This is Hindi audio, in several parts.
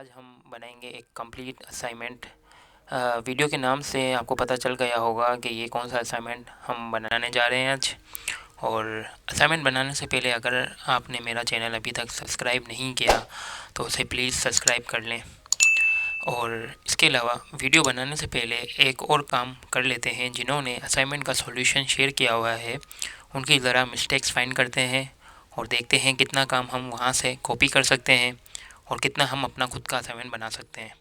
आज हम बनाएंगे एक कंप्लीट असाइनमेंट। वीडियो के नाम से आपको पता चल गया होगा कि ये कौन सा असाइनमेंट हम बनाने जा रहे हैं आज। और असाइनमेंट बनाने से पहले अगर आपने मेरा चैनल अभी तक सब्सक्राइब नहीं किया तो उसे प्लीज़ सब्सक्राइब कर लें। और इसके अलावा वीडियो बनाने से पहले एक और काम कर लेते हैं। जिन्होंने असाइनमेंट का सॉल्यूशन शेयर किया हुआ है उनकी ज़रा मिस्टेक्स फाइंड करते हैं और देखते हैं कितना काम हम वहाँ से कॉपी कर सकते हैं और कितना हम अपना खुद का असाइनमेंट बना सकते हैं।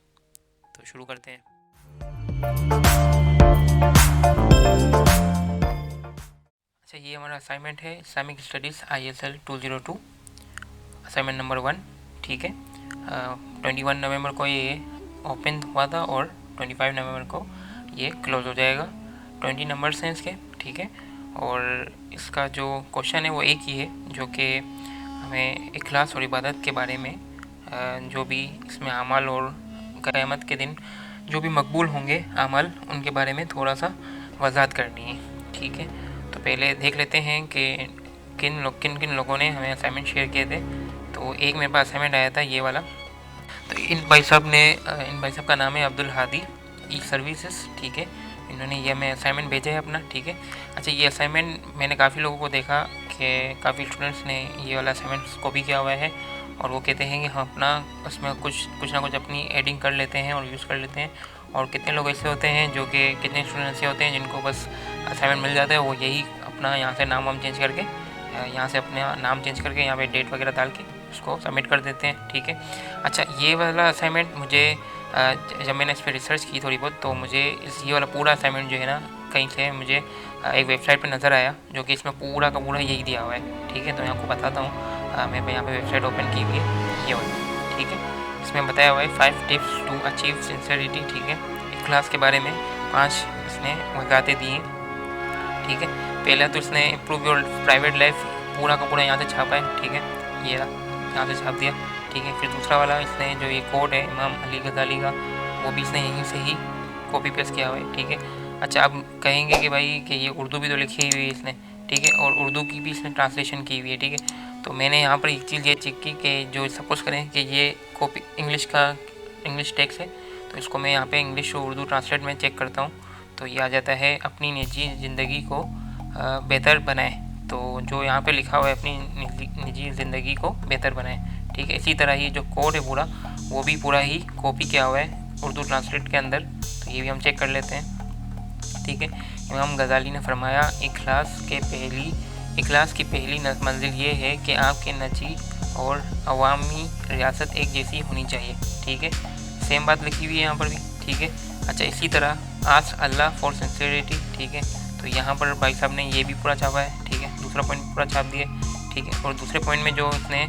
तो शुरू करते हैं। अच्छा, ये हमारा असाइनमेंट है Islamic studies ISL 202, assignment number 1। ठीक है, 21 नवंबर को ये ओपन हुआ था और 25 नवंबर को ये क्लोज़ हो जाएगा। 20 नंबर्स हैं इसके। ठीक है, और इसका जो क्वेश्चन है वो एक ही है, जो कि हमें इखलास और इबादत के बारे में जो भी इसमें अमल और क़यामत के दिन जो भी मकबूल होंगे अमल, उनके बारे में थोड़ा सा वजाहत करनी है। ठीक है, तो पहले देख लेते हैं कि किन किन लोगों ने हमें असाइनमेंट शेयर किए थे। तो एक मेरे पास असाइनमेंट आया था ये वाला। तो इन भाई साहब का नाम है अब्दुल हादी ई सर्विसेज। ठीक है, इन्होंने ये हमें असाइनमेंट भेजा है अपना। ठीक है, अच्छा, ये असाइनमेंट मैंने काफ़ी लोगों को देखा कि काफ़ी स्टूडेंट्स ने ये वाला असाइनमेंट कॉपी किया हुआ है और वो कहते हैं कि हम अपना उसमें कुछ ना कुछ अपनी एडिंग कर लेते हैं और यूज़ कर लेते हैं। और कितने लोग ऐसे होते हैं जो कि कितने स्टूडेंट्स ऐसे होते हैं जिनको बस असाइनमेंट मिल जाता है, वो यही अपना यहाँ से नाम चेंज करके यहाँ से अपना नाम चेंज करके यहाँ पे डेट वगैरह डाल के उसको सबमिट कर देते हैं। ठीक है, अच्छा, ये वाला असाइनमेंट मुझे जब मैंने इस पर रिसर्च की थोड़ी बहुत, तो मुझे ये वाला पूरा असाइनमेंट जो है ना, कहीं से मुझे एक वेबसाइट पर नज़र आया जो कि इसमें पूरा का पूरा यही दिया हुआ है। ठीक है, तो मैं आपको बताता हूँ। मैं यहाँ पे वेबसाइट ओपन की हुई है ये वाली। ठीक है, इसमें बताया हुआ है 5 टिप्स टू अचीव सिंसियरिटी। ठीक है, इखलास के बारे में 5 इसने वजाहतें दी हैं। ठीक है, पहला तो इसने इम्प्रूव योर प्राइवेट लाइफ पूरा का पूरा यहाँ से छापा है। ठीक है, ये यहाँ से छाप दिया। ठीक है, फिर दूसरा वाला इसने जो ये कोड है इमाम अली गज़ाली का, वो भी इसने यहीं से ही कॉपी पेस्ट किया हुआ है। ठीक है, अच्छा, आप कहेंगे कि भाई कि ये उर्दू भी तो लिखी हुई है इसने। ठीक है, और उर्दू की भी इसने ट्रांसलेशन की हुई है। ठीक है, तो मैंने यहाँ पर एक चीज़ ये चेक की कि जो सपोज़ करें कि ये कॉपी इंग्लिश टेक्स्ट है, तो इसको मैं यहाँ पे इंग्लिश और उर्दू ट्रांसलेट में चेक करता हूँ, तो ये आ जाता है अपनी निजी ज़िंदगी को बेहतर बनाए। तो जो यहाँ पे लिखा हुआ है अपनी निजी ज़िंदगी को बेहतर बनाए। ठीक है, इसी तरह ही जो कोड है पूरा, वो भी पूरा ही कॉपी किया हुआ है उर्दू ट्रांसलेट के अंदर, तो ये भी हम चेक कर लेते हैं। ठीक है, इमाम गज़ाली ने फरमाया इखलास की पहली मंजिल ये है कि आपके नजी और अवामी रियासत एक जैसी होनी चाहिए। ठीक है, सेम बात लिखी हुई है यहाँ पर भी। ठीक है, अच्छा, इसी तरह आस्क अल्लाह फॉर सिंसियरिटी। ठीक है, तो यहाँ पर भाई साहब ने ये भी पूरा छापा है। ठीक है, दूसरा पॉइंट पूरा छाप दिया। ठीक है, और दूसरे पॉइंट में जो इसने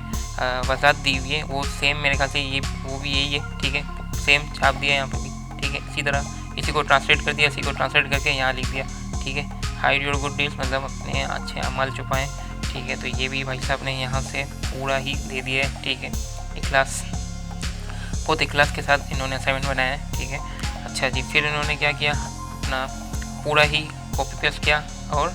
वजाहत दी हुई है वो सेम मेरे ख्याल से वो भी यही है। ठीक है, सेम छाप दिया यहाँ पर भी। ठीक है, इसी तरह इसी को ट्रांसलेट कर दिया, इसी को ट्रांसलेट करके यहाँ लिख दिया। ठीक है, हाइड योर गुड डील्स, मतलब अपने अच्छे अमाल छुपाएँ। ठीक है, तो ये भी भाई साहब ने यहाँ से पूरा ही दे दिया है। ठीक है, इखलास, बहुत इखलास के साथ इन्होंने असाइनमेंट बनाया है। ठीक है, अच्छा जी, फिर इन्होंने क्या किया, अपना पूरा ही कॉपी पेस्ट किया और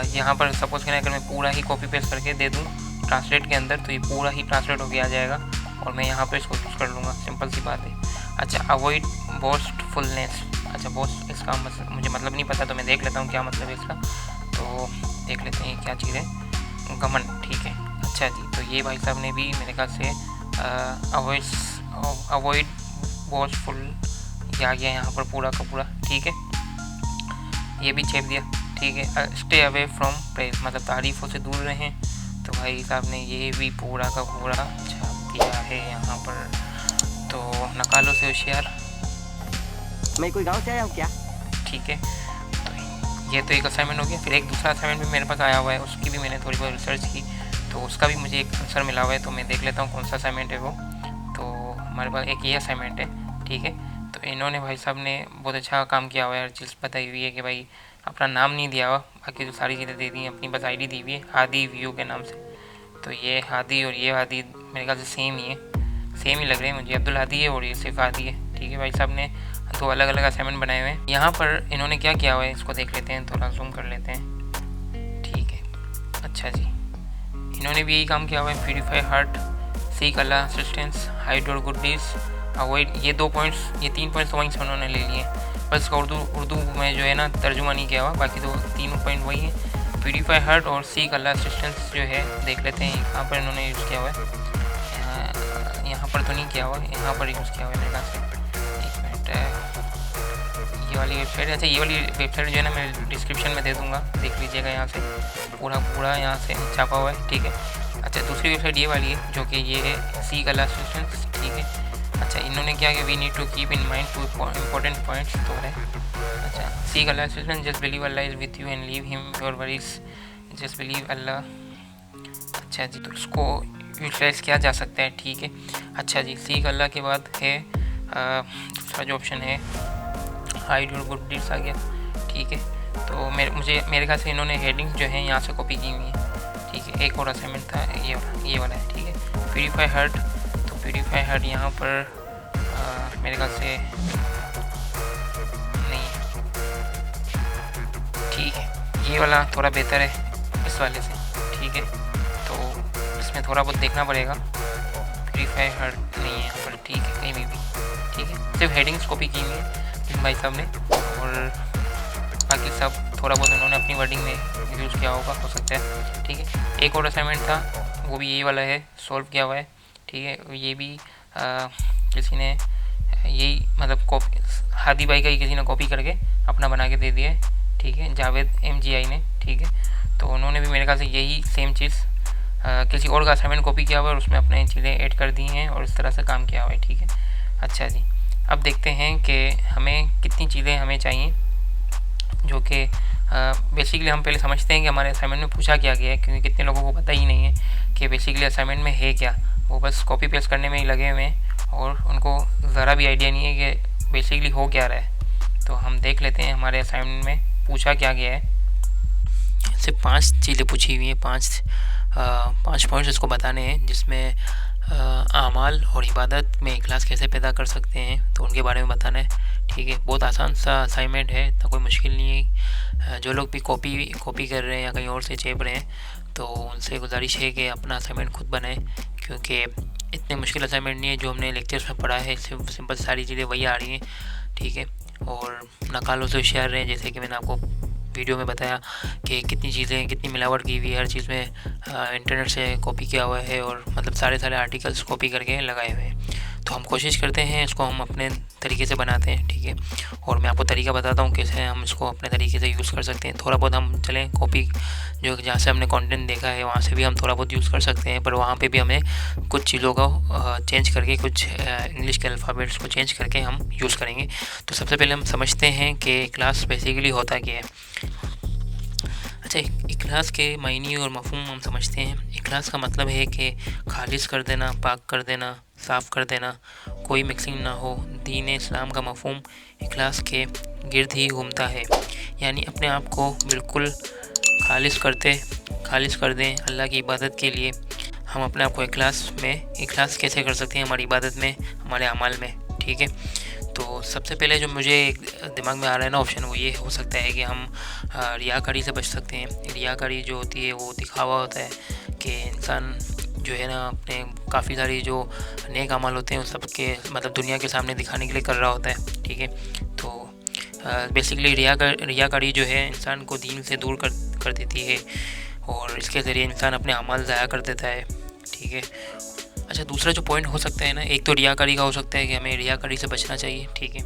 यहाँ पर सपोज़ करें अगर मैं पूरा ही कॉपी पेस्ट करके दे दूँ ट्रांसलेट के अंदर, तो ये पूरा ही ट्रांसलेट होकर आ जाएगा और मैं यहाँ पर इसको यूज़ कर लूँगा। सिंपल सी बात है। अच्छा, अवॉइड बोस्टफुलनेस। अच्छा, बोस्ट इसका मुझे मतलब नहीं पता, तो मैं देख लेता हूँ क्या मतलब है इसका। तो देख लेते हैं क्या चीज़ है, घमंड। ठीक है, अच्छा जी, तो ये भाई साहब ने भी मेरे ख्याल से अवॉइड बोस्टफुल आ गया यहाँ पर पूरा का पूरा। ठीक है, ये भी छेप दिया। ठीक है, स्टे अवे फ्रॉम प्रेज, मतलब तारीफ़ों से दूर रहें, तो भाई साहब ने ये भी पूरा का पूरा छाप दिया है यहाँ पर। तो नकालों से होशियार, मैं कोई गांव से आया हूँ क्या? ठीक है, तो ये तो एक असाइनमेंट हो गया। फिर एक दूसरा असाइनमेंट भी मेरे पास आया हुआ है, उसकी भी मैंने थोड़ी बहुत रिसर्च की, तो उसका भी मुझे एक आंसर मिला हुआ है। तो मैं देख लेता हूँ कौन सा असाइनमेंट है वो। तो हमारे पास एक ये असाइनमेंट है। ठीक है, तो इन्होंने भाई साहब ने बहुत अच्छा काम किया हुआ है, हर चीज़ बताई हुई है कि भाई अपना नाम नहीं दिया हुआ, बाकी तो सारी चीज़ें दे दी हैं, अपनी बस ID दी हुई है हादी व्यू के नाम से। तो ये हादी और ये हादी मेरे ख्याल से सेम ही है, सेम ही लग रहे हैं मुझे, अब्दुल हादी है और ये सिर्फ हादी है। ठीक है, भाई साहब ने दो अलग अलग असाइनमेंट बनाए हुए हैं। यहाँ पर इन्होंने क्या किया हुआ है इसको देख लेते हैं, थोड़ा जूम कर लेते हैं। ठीक है, अच्छा जी, इन्होंने भी यही काम किया हुआ है, purify heart seek Allah assistance, hide your good deeds, avoid. ये 2 पॉइंट्स, ये 3 पॉइंट्स वहीं से उन्होंने ले लिए। बस उर्दू में जो है ना तर्जुमा नहीं किया हुआ, बाकी तो 3 पॉइंट वही है। प्यूरीफाई हार्ट और सीक अल्लाह असिस्टेंस जो है देख लेते हैं कहाँ पर इन्होंने यूज़ किया हुआ है। यहाँ पर तो नहीं किया हुआ, यहाँ पर यूज़ किया हुआ है मेरे ख्याल से। 1 मिनट, ये वाली वेबसाइट, अच्छा ये वाली वेबसाइट जो है ना मैं डिस्क्रिप्शन में दे दूँगा, देख लीजिएगा। यहाँ से पूरा यहाँ से छापा हुआ है, ठीक है। अच्छा दूसरी वेबसाइट ये वाली है जो कि ये है सीक अल्लाह असिस्टेंस, ठीक है। अच्छा इन्होंने क्या कि we need to keep in mind 2 important points तो है। अच्छा seek Allah assistance, just believe Allah is with you and leave him your worries, just believe Allah. अच्छा जी, तो उसको यूटिलाइज़ किया जा सकता है, ठीक है। अच्छा जी, सीक अल्लाह के बाद है दूसरा जो ऑप्शन है हाइड योर गुड डीड्स आ गया, ठीक है। तो मेरे ख्याल से इन्होंने हेडिंग्स जो है यहाँ से कॉपी की हुई है, ठीक है। एक और असाइनमेंट था ये वाला है, ठीक है। प्यूरीफाई हार्ट, तो प्यूरीफाई हार्ट यहाँ पर मेरे ख्याल से नहीं है, ठीक है। ये वाला थोड़ा बेहतर है इस वाले से, ठीक है। तो इसमें थोड़ा बहुत देखना पड़ेगा। प्यूरीफाई हार्ट नहीं है यहाँ पर, ठीक है, कहीं भी, ठीक है। सिर्फ हेडिंग्स कॉपी की हुई है जिन भाई साहब ने, और बाकी सब थोड़ा बहुत उन्होंने अपनी वर्डिंग में यूज़ किया होगा, हो सकता है, ठीक है। एक और असाइनमेंट था, वो भी यही वाला है, सॉल्व किया हुआ है, ठीक है। ये भी किसी ने यही मतलब कॉपी, हादी भाई का ही किसी ने कॉपी करके अपना बना के दे दिया है, ठीक है, जावेद MGI ने, ठीक है। तो उन्होंने भी मेरे ख्याल से यही सेम चीज़ किसी और का असाइनमेंट कॉपी किया हुआ है और उसमें अपने चीज़ें ऐड कर दी हैं और इस तरह से काम किया हुआ है, ठीक है। अच्छा जी, अब देखते हैं कि हमें कितनी चीज़ें हमें चाहिए, जो कि बेसिकली हम पहले समझते हैं कि हमारे असाइनमेंट में पूछा क्या गया है, क्योंकि कितने लोगों को पता ही नहीं है कि बेसिकली असाइनमेंट में है क्या। वो बस कॉपी पेस्ट करने में ही लगे हुए हैं और उनको ज़रा भी आइडिया नहीं है कि बेसिकली हो क्या रहा है। तो हम देख लेते हैं हमारे असाइनमेंट में पूछा क्या गया है। सिर्फ 5 चीज़ें पूछी हुई हैं, 5 पॉइंट्स इसको बताने हैं, जिसमें आमाल और इबादत में इखलास कैसे पैदा कर सकते हैं, तो उनके बारे में बताना है, ठीक है। बहुत आसान सा असाइनमेंट है, इतना कोई मुश्किल नहीं है। जो लोग भी कॉपी कर रहे हैं या कहीं और से चेप रहे हैं, तो उनसे गुजारिश है कि अपना असाइनमेंट खुद बनाएं, क्योंकि इतने मुश्किल असाइनमेंट नहीं है जो हमने लेक्चर्स में पढ़ा है, सिंपल सारी चीज़ें वही आ रही हैं, ठीक है। और नकालों से होशियार रहें, जैसे कि मैंने आपको वीडियो में बताया कि कितनी चीज़ें, कितनी मिलावट की हुई है, हर चीज़ में इंटरनेट से कॉपी किया हुआ है और मतलब सारे आर्टिकल्स कॉपी करके लगाए हुए हैं। तो हम कोशिश करते हैं इसको हम अपने तरीके से बनाते हैं, ठीक है। और मैं आपको तरीका बताता हूँ कैसे हम इसको अपने तरीके से यूज़ कर सकते हैं। थोड़ा बहुत हम चलें कॉपी, जो जहाँ से हमने कंटेंट देखा है वहाँ से भी हम थोड़ा बहुत यूज़ कर सकते हैं, पर वहाँ पे भी हमें कुछ चीज़ों को चेंज करके, कुछ इंग्लिश के अल्फ़ाबेट्स को चेंज करके हम यूज़ करेंगे। तो सबसे पहले हम समझते हैं कि क्लास बेसिकली होता क्या है। अच्छा, इखलास के मायने और मफ़हूम हम समझते हैं। इखलास का मतलब है कि खालिस कर देना, पाक कर देना, साफ़ कर देना, कोई मिक्सिंग ना हो। दीन इस्लाम का मफ़हूम इखलास के गिर्द ही घूमता है, यानी अपने आप को बिल्कुल खालिस कर दें अल्लाह की इबादत के लिए। हम अपने आप को इखलास कैसे कर सकते हैं हमारी इबादत में, हमारे अमाल में, ठीक है। तो सबसे पहले जो मुझे दिमाग में आ रहा है ना ऑप्शन, वो ये हो सकता है कि हम रियाकारी से बच सकते हैं। रियाकारी जो होती है वो दिखावा होता है कि इंसान जो है ना अपने काफ़ी सारी जो नेक अमल होते हैं उन सब के मतलब दुनिया के सामने दिखाने के लिए कर रहा होता है, ठीक है। तो बेसिकली रियाकारी जो है इंसान को दीन से दूर कर देती है और इसके ज़रिए इंसान अपने अमाल ज़ाया कर देता है, ठीक है। अच्छा, दूसरा जो पॉइंट हो सकता है ना, एक तो रियाकारी का हो सकता है कि हमें रियाकारी से बचना चाहिए, ठीक है।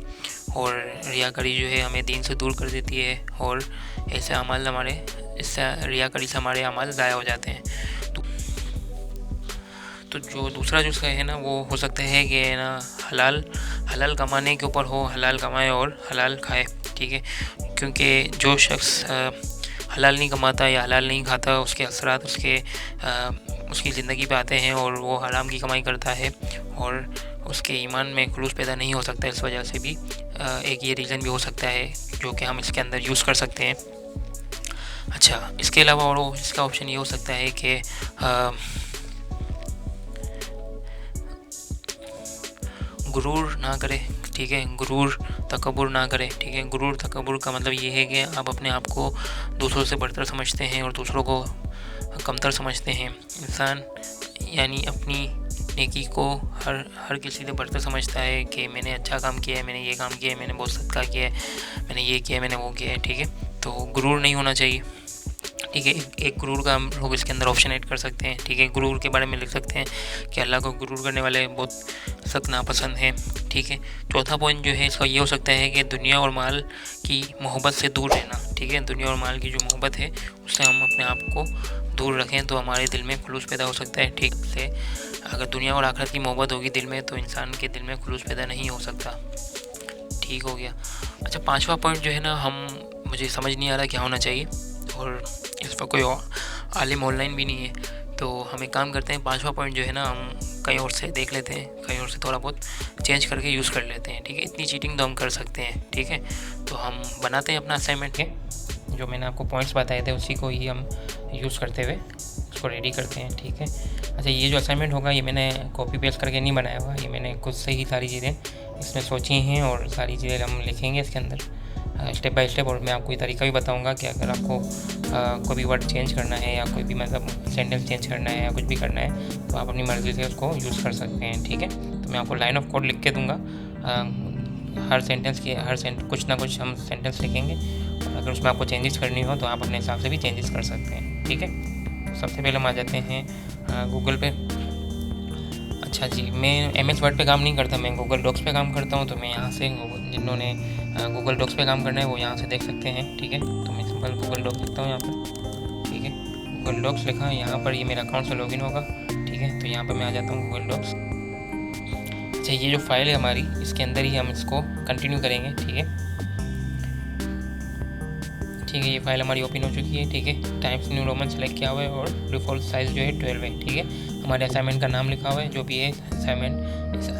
और रियाकारी जो है हमें दीन से दूर कर देती है और ऐसे अमाल इससे रियाकारी से हमारे अमाल ज़ाया हो जाते हैं। तो जो दूसरा जो है ना वो हो सकता है कि ना हलाल कमाने के ऊपर हो, हलाल कमाए और हलाल खाए, ठीक है। क्योंकि जो शख्स हलाल नहीं कमाता या हलाल नहीं खाता, उसके असरात उसकी ज़िंदगी पे आते हैं और वो हराम की कमाई करता है और उसके ईमान में खुलूस पैदा नहीं हो सकता। इस वजह से भी एक ये रीज़न भी हो सकता है जो कि हम इसके अंदर यूज़ कर सकते हैं। अच्छा, इसके अलावा और इसका ऑप्शन ये हो सकता है कि गुरूर ना करे, ठीक है, गुरूर तकब्बुर ना करे, ठीक है। गुरूर तकब्बुर का मतलब ये है कि आप अपने आप को दूसरों से बढ़तर समझते हैं और दूसरों को कमतर समझते हैं। इंसान यानी अपनी नेकी को हर हर किसी से बढ़कर समझता है कि मैंने अच्छा काम किया है, मैंने ये काम किया है, मैंने बहुत सदका किया है, मैंने ये किया है, मैंने वो किया है, ठीक है। तो गुरूर नहीं होना चाहिए, ठीक है। एक गुरूर का हम लोग इसके अंदर ऑप्शन ऐड कर सकते हैं, ठीक है। गुरूर के बारे में लिख सकते हैं कि अल्लाह को गुरूर करने वाले बहुत सख्त नापसंद हैं, ठीक है। चौथा पॉइंट जो है इसका ये हो सकता है कि दुनिया और माल की मोहब्बत से दूर रहना, ठीक है। दुनिया और माल की जो मोहब्बत है उससे हम अपने आप को दूर रखें तो हमारे दिल में खुलूस पैदा हो सकता है, ठीक से। अगर दुनिया और आखिरत की मोहब्बत होगी दिल में तो इंसान के दिल में खुलूस पैदा नहीं हो सकता, ठीक हो गया। अच्छा, पांचवा पॉइंट जो है ना, मुझे समझ नहीं आ रहा क्या होना चाहिए, और इस पर कोई आलिम ऑनलाइन भी नहीं है, तो हम एक काम करते हैं, पांचवा पॉइंट जो है ना हम कहीं और से देख लेते हैं, कहीं और से थोड़ा बहुत चेंज करके यूज़ कर लेते हैं, ठीक है। इतनी चीटिंग तो हम कर सकते हैं, ठीक है। तो हम बनाते हैं अपना असाइनमेंट के, जो मैंने आपको पॉइंट्स बताए थे उसी को ही हम यूज़ करते हुए उसको रेडी करते हैं, ठीक है। अच्छा, ये जो असाइनमेंट होगा ये मैंने कॉपी पेस्ट करके नहीं बनाया हुआ, ये मैंने खुद से ही सारी चीज़ें इसमें सोची हैं और सारी चीज़ें हम लिखेंगे इसके अंदर स्टेप बाय स्टेप। और मैं आपको ये तरीका भी बताऊंगा कि अगर आपको कोई भी वर्ड चेंज करना है या कोई भी मतलब सेंटेंस चेंज करना है या कुछ भी करना है तो आप अपनी मर्ज़ी से उसको यूज़ कर सकते हैं, ठीक है। तो मैं आपको लाइन ऑफ कोड लिख के दूँगा, हर सेंटेंस के कुछ ना कुछ हम सेंटेंस लिखेंगे, और अगर उसमें आपको चेंजेस करनी हो तो आप अपने हिसाब से भी चेंजेस कर सकते हैं, ठीक है। सबसे पहले हम आ जाते हैं गूगल पे। अच्छा जी, मैं MS वर्ड पे काम नहीं करता, मैं गूगल डॉक्स पे काम करता हूँ। तो मैं यहाँ से जिन्होंने गूगल डॉक्स पे काम करना है वो यहाँ से देख सकते हैं, ठीक है। तो मैं सिंपल गूगल डॉक्स लिखता हूँ यहाँ पर, ठीक है। गूगल डॉक्स लिखा, यहाँ पर ये मेरा अकाउंट से लॉगिन होगा, ठीक है। तो यहाँ पर मैं आ जाता हूँ गूगल डॉक्स। अच्छा, ये जो फाइल है हमारी, इसके अंदर ही हम इसको कंटिन्यू करेंगे, ठीक है। ठीक है, ये फाइल हमारी ओपन हो चुकी है, ठीक है। टाइम्स न्यू रोमन सेलेक्ट किया हुआ है और डिफ़ॉल्ट साइज़ जो है 12 है, ठीक है। हमारे असाइनमेंट का नाम लिखा हुआ है जो भी है असाइनमेंट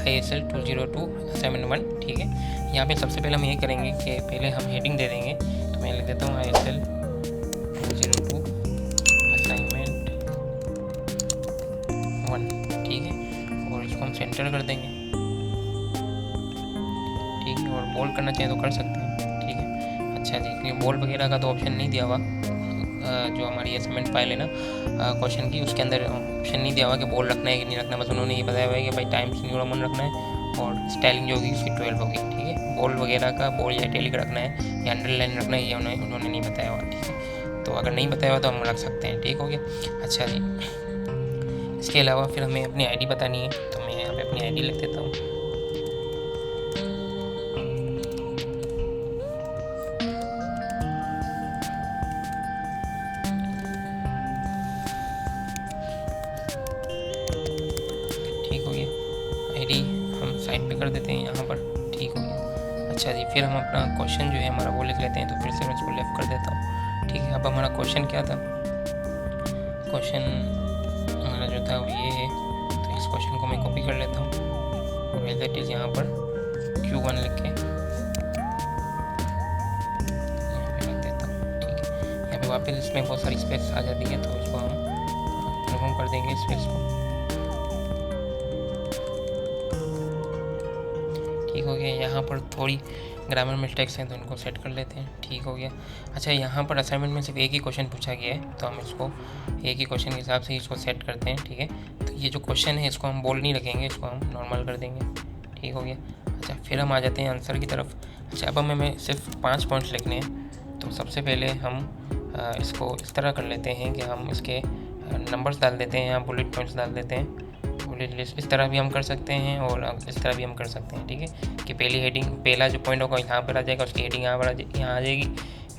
ISL 202 असाइनमेंट 1, ठीक है। यहाँ पे सबसे पहले हम ये करेंगे कि पहले हम हेडिंग दे देंगे, तो मैं लिख देता हूँ ISL 202 असाइनमेंट 1, ठीक है। और इसको हम सेंटर कर देंगे, ठीक है। और बोल्ड करना चाहें तो कर सकते हैं, ठीक है। अच्छा जी, क्योंकि बोल्ड वगैरह का तो ऑप्शन नहीं दिया हुआ, जो हमारी असाइनमेंट फाइल है ना क्वेश्चन की, उसके अंदर ऑप्शन नहीं दिया हुआ कि बोल्ड रखना है कि नहीं रखना। बस उन्होंने ये बताया हुआ है कि भाई टाइम्स न्यू रोमन रखना है और स्टाइलिंग जो होगी उसकी 12 होगी, ठीक है। बोल्ड वगैरह का बोल्ड या इटैलिक रखना है या अंडरलाइन रखना है ये उन्होंने नहीं बताया हुआ, ठीक है। तो अगर नहीं बताया हुआ तो हम रख सकते हैं, ठीक हो गया। अच्छा जी, इसके अलावा फिर हमें अपनी ID बतानी है, तो मैं यहाँ पे अपनी ID लिख देता हूँ। ID हम साइड पे कर देते हैं यहाँ पर, ठीक हो गया। अच्छा जी, फिर हम अपना क्वेश्चन जो है हमारा वो लिख लेते हैं, तो फिर से मैं इसको लेफ्ट कर देता हूँ, ठीक है। अब हमारा क्वेश्चन क्या था, क्वेश्चन हमारा जो था वो ये है, तो इस क्वेश्चन को मैं कॉपी कर लेता हूँ और एज इट इज़ यहाँ पर Q1 लिख के यहाँ पे रख देता हूँ, ठीक है। यहाँ पे वापस इसमें बहुत सारी स्पेस आ जाती है, तो इसको हम रिमूव कर देंगे स्पेस को, ठीक हो गया। यहाँ पर थोड़ी ग्रामर मिस्टेक्स हैं तो उनको सेट कर लेते हैं, ठीक हो गया। अच्छा, यहाँ पर असाइनमेंट में सिर्फ एक ही क्वेश्चन पूछा गया है, तो हम इसको एक ही क्वेश्चन के हिसाब से इसको सेट करते हैं, ठीक है। तो ये जो क्वेश्चन है इसको हम बोल्ड नहीं रखेंगे, इसको हम नॉर्मल कर देंगे, ठीक हो गया। अच्छा, फिर हम आ जाते हैं आंसर की तरफ। अच्छा, अब हमें सिर्फ 5 पॉइंट्स लिखने हैं, तो सबसे पहले हम इसको इस तरह कर लेते हैं कि हम इसके नंबर्स डाल देते हैं या बुलेट पॉइंट्स डाल देते हैं। बुलेट लिस्ट इस तरह भी हम कर सकते हैं और इस तरह भी हम कर सकते हैं, ठीक है। कि पहली हेडिंग, पहला जो पॉइंट होगा यहाँ पर आ जाएगा, उसकी हेडिंग यहाँ आ जाएगी।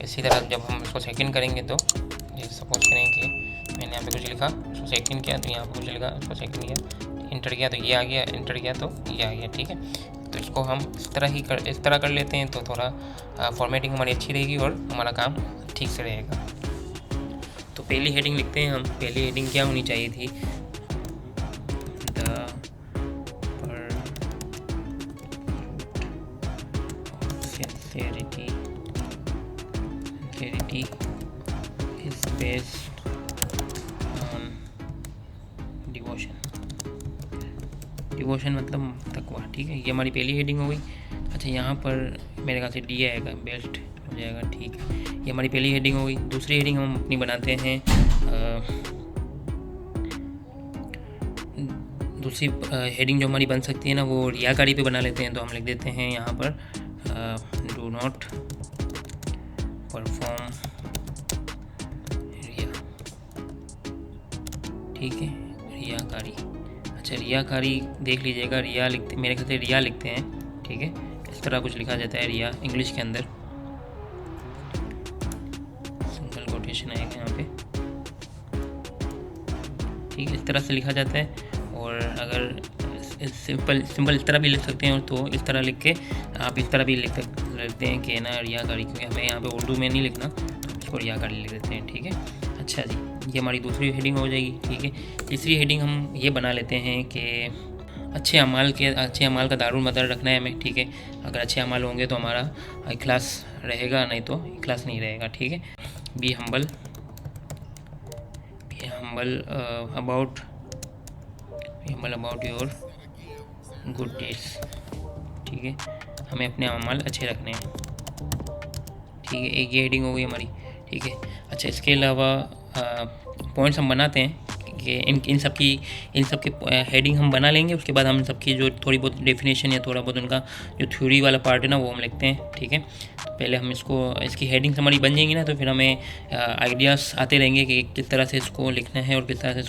इसी तरह जब हम इसको सेकंड करेंगे तो ये सपोज करें कि मैंने यहाँ पे कुछ लिखा, उसको सेकंड किया तो यहाँ पे कुछ लिखा, उसको सेकंड किया, इंटर किया तो ये आ गया, इंटर किया तो ये आ गया, ठीक है। तो इसको हम इस तरह कर लेते हैं, तो थोड़ा फॉर्मेटिंग हमारी अच्छी रहेगी और हमारा काम ठीक से रहेगा। तो पहली हेडिंग लिखते हैं हम। पहली हेडिंग क्या होनी चाहिए थी, sincerity is based on devotion मतलब तकवा, ठीक है। ये हमारी पहली हेडिंग हो गई। अच्छा, यहाँ पर मेरे ख्याल से D आएगा, बेस्ट हो जाएगा, ठीक है। ये हमारी पहली हेडिंग हो गई। दूसरी हेडिंग हम अपनी बनाते हैं, दूसरी हेडिंग जो हमारी बन सकती है ना, वो रियाकारी पे बना लेते हैं। तो हम लिख देते हैं यहाँ पर डू नॉट परफॉर्म रिया, ठीक है, रियाकारी। अच्छा, रियाकारी देख लीजिएगा, रिया लिखते, मेरे ख्याल से रिया लिखते हैं, ठीक है, इस तरह कुछ लिखा जाता है रिया इंग्लिश के अंदर, सिंगल कोटेशन आएगा यहाँ पे, ठीक है, इस तरह से लिखा जाता है। और अगर सिंपल इस तरह भी लिख सकते हैं, तो इस तरह लिख के आप इस तरह भी लिख सकते हैं कि ना रियाकारी, क्योंकि हमें यहाँ पे उर्दू में नहीं लिखना, तो इसको रियाकारी लिख देते हैं, ठीक है। अच्छा जी, ये हमारी दूसरी हेडिंग हो जाएगी, ठीक है। तीसरी हेडिंग हम ये बना लेते हैं कि अच्छे अमाल का दारुल मदार रखना है हमें, ठीक है। अगर अच्छे अमाल होंगे तो हमारा इखलास रहेगा, नहीं तो इखलास नहीं रहेगा, ठीक है। Be humble about your good days, ठीक है, हमें अपने अमाल अच्छे रखने हैं, ठीक है। एक ये हेडिंग हो गई हमारी, ठीक है। अच्छा, इसके अलावा पॉइंट्स हम बनाते हैं कि इन सब की हेडिंग हम बना लेंगे। उसके बाद हम सबकी जो थोड़ी बहुत डेफिनेशन या थोड़ा बहुत उनका जो थ्योरी वाला पार्ट है ना, वो हम लिखते हैं, ठीक है। तो पहले हम इसकी हेडिंग्स हमारी बन जाएंगी ना, तो फिर हमें आइडियाज़ आते रहेंगे कि किस तरह से इसको लिखना है और किस तरह से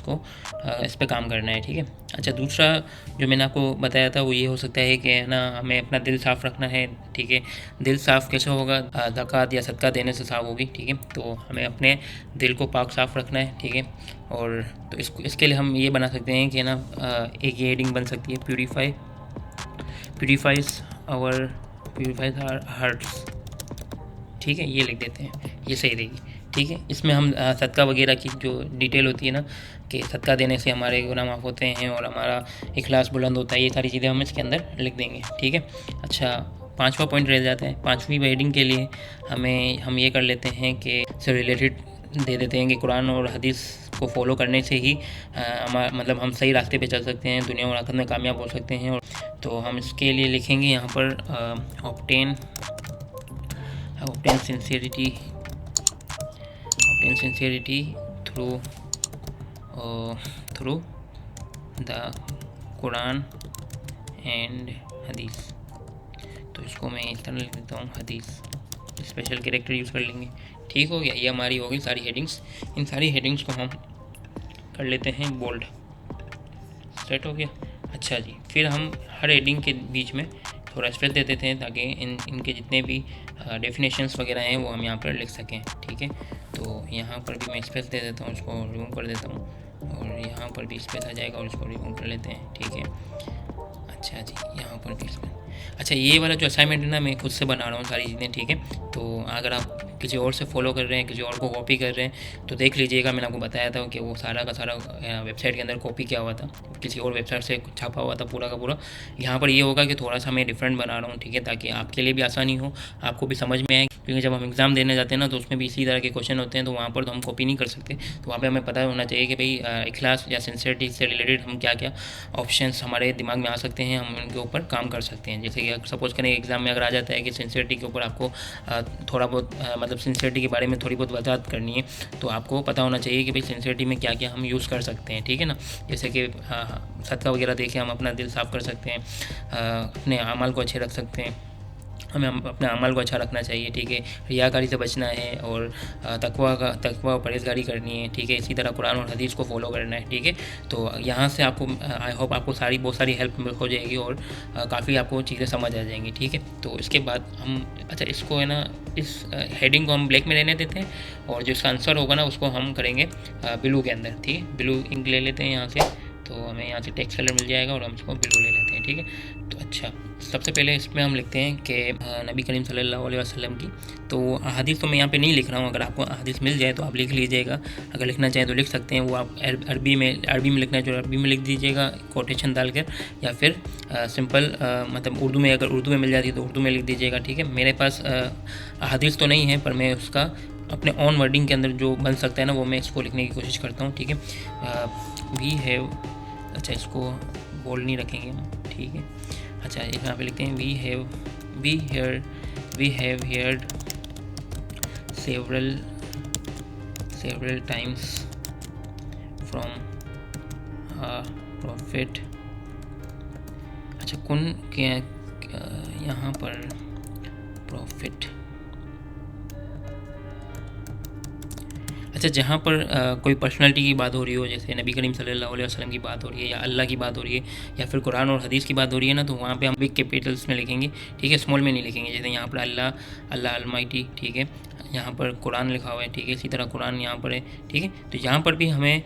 इस पर काम करना है, ठीक है। अच्छा, दूसरा जो मैंने आपको बताया था वो ये हो सकता है कि ना हमें अपना दिल साफ़ रखना है, ठीक है। दिल साफ़ कैसे होगा? ज़कात या सदका देने से साफ़ होगी, ठीक है। तो हमें अपने दिल को पाक साफ़ रखना है, ठीक है। और तो इसके लिए हम ये बना सकते हैं कि ना एक ये हेडिंग बन सकती है, प्यूरीफाइज आवर हार्ट्स, ठीक है, ये लिख देते हैं, ये सही रहेगी, ठीक है। इसमें हम सदका वगैरह की जो डिटेल होती है ना, कि सदका देने से हमारे गुनाह माफ़ होते हैं और हमारा इखलास बुलंद होता है, ये सारी चीज़ें हम इसके अंदर लिख देंगे, ठीक है। अच्छा, 5वां पॉइंट रह जाता है। 5वीं हेडिंग के लिए हम ये कर लेते हैं कि से रिलेटेड दे देते हैं कि कुरान और हदीस को फॉलो करने से ही मतलब हम सही रास्ते पे चल सकते हैं, दुनिया और आखिरत में कामयाब हो सकते हैं। और तो हम इसके लिए लिखेंगे यहाँ पर obtain sincerity through the Quran and हदीस। तो इसको मैं इस तरह लिख देता हूँ, हदीस, स्पेशल कैरेक्टर यूज़ कर लेंगे, ठीक हो गया। ये हमारी हो गई सारी हेडिंग्स। इन सारी हेडिंग्स को हम कर लेते हैं बोल्ड, सेट हो गया। अच्छा जी, फिर हम हर हेडिंग के बीच में थोड़ा स्पेस दे देते हैं ताकि इनके जितने भी डेफिनेशंस वगैरह हैं वो हम यहाँ पर लिख सकें, ठीक है। तो यहाँ पर भी मैं स्पेस दे देता हूँ, इसको रिमूव कर देता हूँ, और यहाँ पर भी स्पेस आ जाएगा और इसको रिमूव कर लेते हैं, ठीक है। अच्छा जी, यहाँ पर भी स्पेस। अच्छा, ये वाला जो असाइनमेंट है ना, मैं खुद से बना रहा हूँ सारी चीज़ें, ठीक है। तो अगर आप किसी और से फॉलो कर रहे हैं, किसी और को कॉपी कर रहे हैं, तो देख लीजिएगा, मैंने आपको बताया था कि वो सारा का सारा वेबसाइट के अंदर कॉपी किया हुआ था, किसी और वेबसाइट से छापा हुआ था पूरा का पूरा। यहाँ पर ये होगा कि थोड़ा सा मैं डिफरेंट बना रहा हूँ, ठीक है, ताकि आपके लिए भी आसानी हो, आपको भी समझ में आए, क्योंकि जब हम एग्ज़ाम देने जाते हैं ना, तो उसमें भी इसी तरह के क्वेश्चन होते हैं, तो वहाँ पर तो हम कॉपी नहीं कर सकते। तो वहाँ पर हमें पता होना चाहिए कि भाई इखलास या सिंसियरिटी से रिलेटेड हम क्या क्या ऑप्शंस हमारे दिमाग में आ सकते हैं, हम उनके ऊपर काम कर सकते हैं। जैसे कि सपोज करें एग्ज़ाम में अगर आ जाता है कि सिंसियरिटी के ऊपर आपको थोड़ा बहुत मतलब सिंसियरिटी के बारे में थोड़ी बहुत वजाहत करनी है, तो आपको पता होना चाहिए कि भाई सिंसियरिटी में क्या क्या हम यूज़ कर सकते हैं, ठीक है ना। जैसे कि सदका वगैरह देके हम अपना दिल साफ़ कर सकते हैं, अपने अमाल को अच्छे रख सकते हैं, हमें अपने अमल को अच्छा रखना चाहिए, ठीक है। रियाकारी से बचना है और तकवा और परहेज़गारी करनी है, ठीक है। इसी तरह कुरान और हदीस को फॉलो करना है, ठीक है। तो यहाँ से आपको आई होप आपको बहुत सारी हेल्प हो जाएगी और काफ़ी आपको चीज़ें समझ आ जाएंगी, ठीक है। तो इसके बाद हम अच्छा इसको है ना, इस हेडिंग को हम ब्लैक में रहने देते हैं, और जो इसका आंसर होगा ना उसको हम करेंगे ब्लू के अंदर, ठीक है। ब्लू इंक ले लेते हैं यहाँ से, तो हमें यहाँ से टेक्स्ट कलर मिल जाएगा और हम इसको ब्लू ले लेते हैं, ठीक है। तो अच्छा, सबसे पहले इसमें हम लिखते हैं कि नबी करीम सल्लल्लाहु अलैहि वसल्लम की, तो हदीस तो मैं यहाँ पे नहीं लिख रहा हूँ, अगर आपको हदीस मिल जाए तो आप लिख लीजिएगा, अगर लिखना चाहें तो लिख सकते हैं। वो आप अरबी में लिखना है जो अरबी में लिख दीजिएगा कोटेशन डालकर, या फिर सिंपल मतलब उर्दू में, अगर उर्दू में मिल जाती है तो उर्दू में लिख दीजिएगा, ठीक है। मेरे पास हदीस तो नहीं है, पर मैं उसका अपने ऑन वर्डिंग के अंदर जो बन सकता है ना, वो मैं इसको लिखने की कोशिश करता हूँ, ठीक है। वी हैव, अच्छा इसको बोल्ड नहीं रखेंगे हम, ठीक है। अच्छा, यहाँ पे लिखते हैं we have heard several times from a prophet अच्छा कुन क्या यहाँ पर प्रॉफिट, अच्छा जहाँ पर कोई पर्सनालिटी की बात हो रही हो, जैसे नबी करीम सल्लल्लाहु अलैहि वसल्लम की बात हो रही है या अल्लाह की बात हो रही है या फिर कुरान और हदीस की बात हो रही है ना, तो वहाँ पे हम बिग कैपिटल्स में लिखेंगे, ठीक है, स्मॉल में नहीं लिखेंगे। जैसे यहाँ पर अल्लाह, अल्लाह अलमाइटी, ठीक है, यहाँ पर कुरान लिखा हुआ है, ठीक है, इसी तरह कुरान यहाँ पर है, ठीक है। तो यहाँ पर भी हमें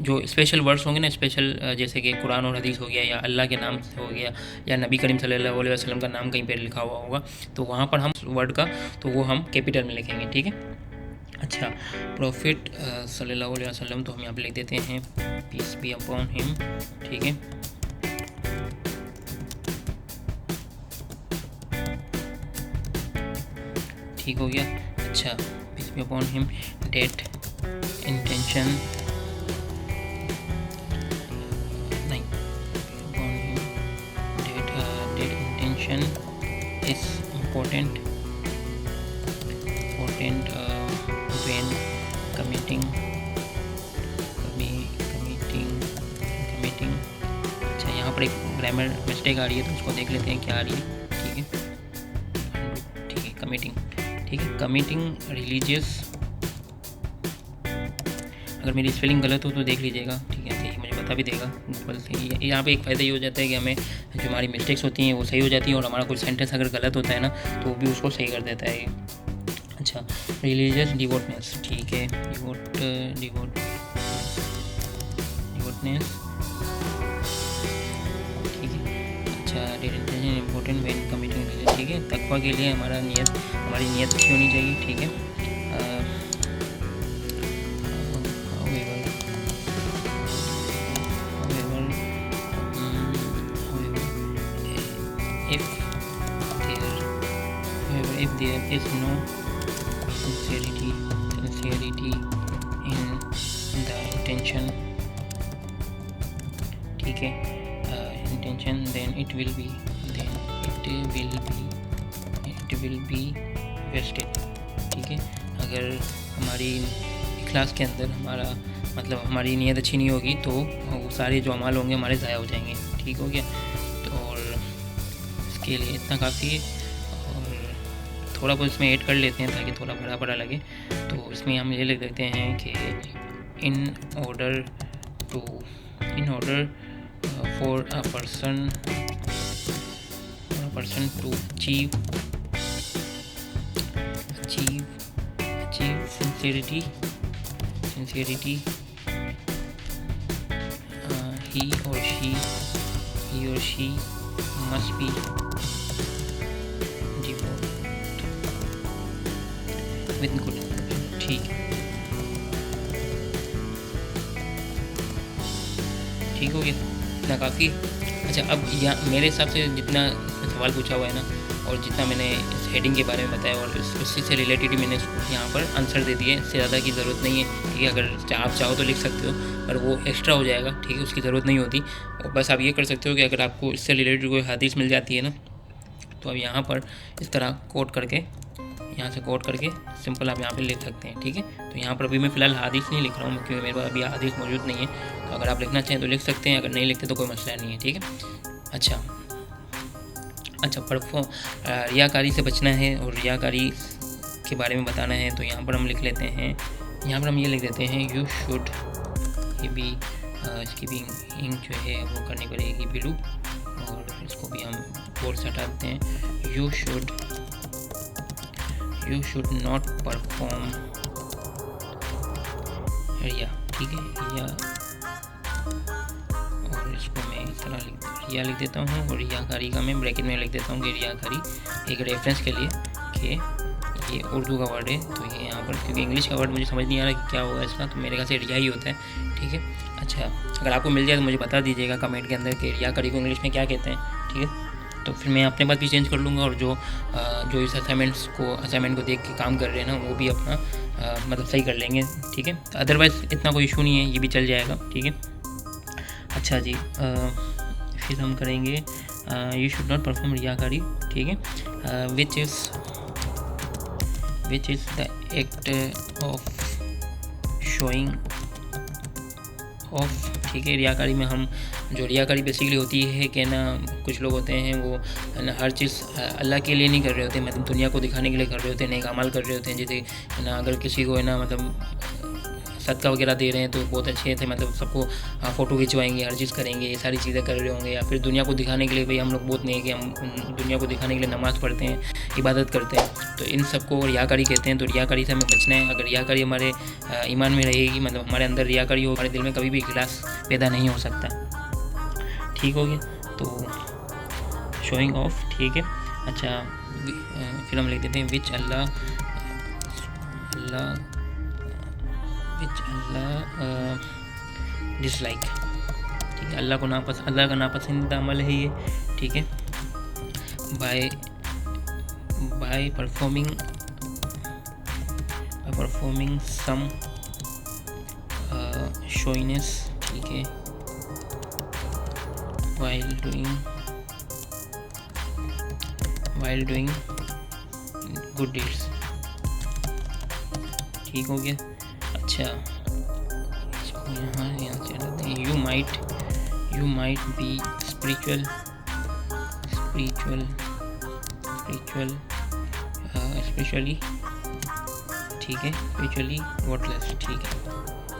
जो स्पेशल वर्ड्स होंगे ना, स्पेशल जैसे कि कुरान और हदीस हो गया या अल्लाह के नाम से हो गया या नबी करीम सल्लल्लाहु अलैहि वसल्लम का नाम कहीं पर लिखा हुआ होगा, तो वहाँ पर हम वर्ड का तो वो हम कैपिटल में लिखेंगे, ठीक है। अच्छा प्रॉफिट सल्लल्लाहु अलैहि वसल्लम, तो हम यहाँ पे लिख देते हैं पीस बी अपॉन हिम, ठीक है। ठीक हो गया। अच्छा peace be upon him that intention, नहीं upon him that intention is important when committing, अच्छा यहाँ पर एक ग्रामर मिस्टेक आ रही है तो उसको देख लेते हैं क्या आ रही है, ठीक है, ठीक है, कमिटिंग, ठीक है, कमिटिंग रिलीजियस, अगर मेरी स्पेलिंग गलत हो तो देख लीजिएगा, ठीक है, सही मुझे बता भी देगा गूगल से। यहाँ पे एक फ़ायदा ये हो जाता है कि हमें जो हमारी मिस्टेक्स होती हैं वो सही हो जाती हैं और हमारा कोई सेंटेंस अगर गलत होता है ना तो वो भी उसको सही कर देता है। अच्छा रिलीजियस डिवोटनेस, ठीक है, डिवोटनेस, ठीक है। अच्छा intention important when committing religious, ठीक है, तकवा के लिए हमारी नीयत अच्छी होनी चाहिए, ठीक है। if there is no sincerity in the intention, ठीक है, intention, then it will be wasted, ठीक है। अगर हमारी इखलास के अंदर हमारा मतलब हमारी नीयत अच्छी नहीं होगी तो वो सारे जो अमाल होंगे हमारे ज़ाया हो जाएंगे, ठीक हो गया। तो और इसके लिए इतना काफ़ी है और थोड़ा बहुत इसमें ऐड कर लेते हैं ताकि थोड़ा बड़ा बड़ा लगे। तो इसमें हम ये लिख देते हैं कि in order for a person to achieve sincerity he or she must be devoted with good, ठीक हो गया, इतना काफ़ी। अच्छा अब यहाँ मेरे हिसाब से जितना सवाल पूछा हुआ है ना और जितना मैंने इस हेडिंग के बारे में बताया और उसी से रिलेटेड ही मैंने यहाँ पर आंसर दे दिए, इससे ज़्यादा की ज़रूरत नहीं है, ठीक है। अगर आप चाहो तो लिख सकते हो पर वो एक्स्ट्रा हो जाएगा, ठीक है, उसकी ज़रूरत नहीं होती। और बस आप ये कर सकते हो कि अगर आपको इससे रिलेटेड कोई हदीस मिल जाती है ना तो अब यहाँ पर इस तरह कोट करके यहाँ से कोट करके सिंपल आप यहाँ पे लिख सकते हैं, ठीक है। तो यहाँ पर अभी मैं फ़िलहाल हदीस नहीं लिख रहा हूँ क्योंकि मेरे पास अभी हदीस मौजूद नहीं है, तो अगर आप लिखना चाहें तो लिख सकते हैं, अगर नहीं लिखते तो कोई मसला नहीं है, ठीक है। अच्छा रियाकारी से बचना है और रियाकारी के बारे में बताना है, तो यहाँ पर हम लिख लेते हैं, यहाँ पर हम ये लिख देते हैं यू शुड, ये भी इसकी भी इंक जो है वो करनी पड़ेगी ब्लू और इसको भी हम बोर्ड से हटा देते हैं। यू शुड नॉट परफॉर्म रिया, ठीक है, रिया, और इसको मैं इस तरह रिया लिख देता हूँ और रियाकारी का मैं ब्रैकेट में लिख देता हूँ कि रियाकारी एक रेफरेंस के लिए कि ये उर्दू का वर्ड है, तो ये यहाँ पर क्योंकि इंग्लिश का वर्ड मुझे समझ नहीं आ रहा कि क्या होगा इसका, तो मेरे ख्याल से रिया ही होता है, ठीक है। अच्छा अगर आपको मिल जाए तो मुझे बता दीजिएगा कमेंट के अंदर कि रियाकारी को इंग्लिश में क्या कहते हैं, ठीक है। तो फिर मैं अपने पास भी चेंज कर लूँगा और जो इस असाइनमेंट को देख के काम कर रहे हैं ना वो भी अपना मतलब सही कर लेंगे, ठीक है। अदरवाइज़ इतना कोई इशू नहीं है, ये भी चल जाएगा, ठीक है। अच्छा जी फिर हम करेंगे यू शुड नॉट परफॉर्म रियाकारी, ठीक है, विच is the act of showing of, ठीक है। रियाकारी में हम जो रियाकारी बेसिकली होती है कि ना कुछ लोग होते हैं वो है ना हर चीज़ अल्लाह के लिए नहीं कर रहे होते, मतलब दुनिया को दिखाने के लिए कर रहे होते हैं, नेक अमाल कर रहे होते हैं। जैसे है ना अगर किसी को है ना मतलब सदका वगैरह दे रहे हैं तो बहुत अच्छे थे, मतलब सबको फ़ोटो खिंचवाएंगे, हर चीज़ करेंगे, ये सारी चीज़ें कर रहे होंगे। या फिर दुनिया को दिखाने के लिए भाई हम लोग बहुत नेक हैं, हम दुनिया को दिखाने के लिए नमाज़ पढ़ते हैं, इबादत करते हैं, तो इन सबको रियाकारी कहते हैं। तो रियाकारी से हमें बचना है। अगर रियाकारी हमारे ईमान में रहेगी, मतलब हमारे अंदर रियाकारी हो, हमारे दिल में कभी भी इखलास पैदा नहीं हो सकता। ठीक हो गया, तो शोइंग ऑफ, ठीक है। अच्छा, फिर हम लिख देते हैं विच अल्लाह डिसलाइक, ठीक है। अल्लाह का नापसंदीदा अमल है ये, ठीक है। बाय परफॉर्मिंग सम शोइनेस, ठीक है, while doing good deeds, ठीक हो गया। अच्छा, इसको यहाँ से हटाते हैं। यू माइट बी स्पिरिचुअली ठीक है, स्पिरिचुअली वर्टलेस, ठीक है,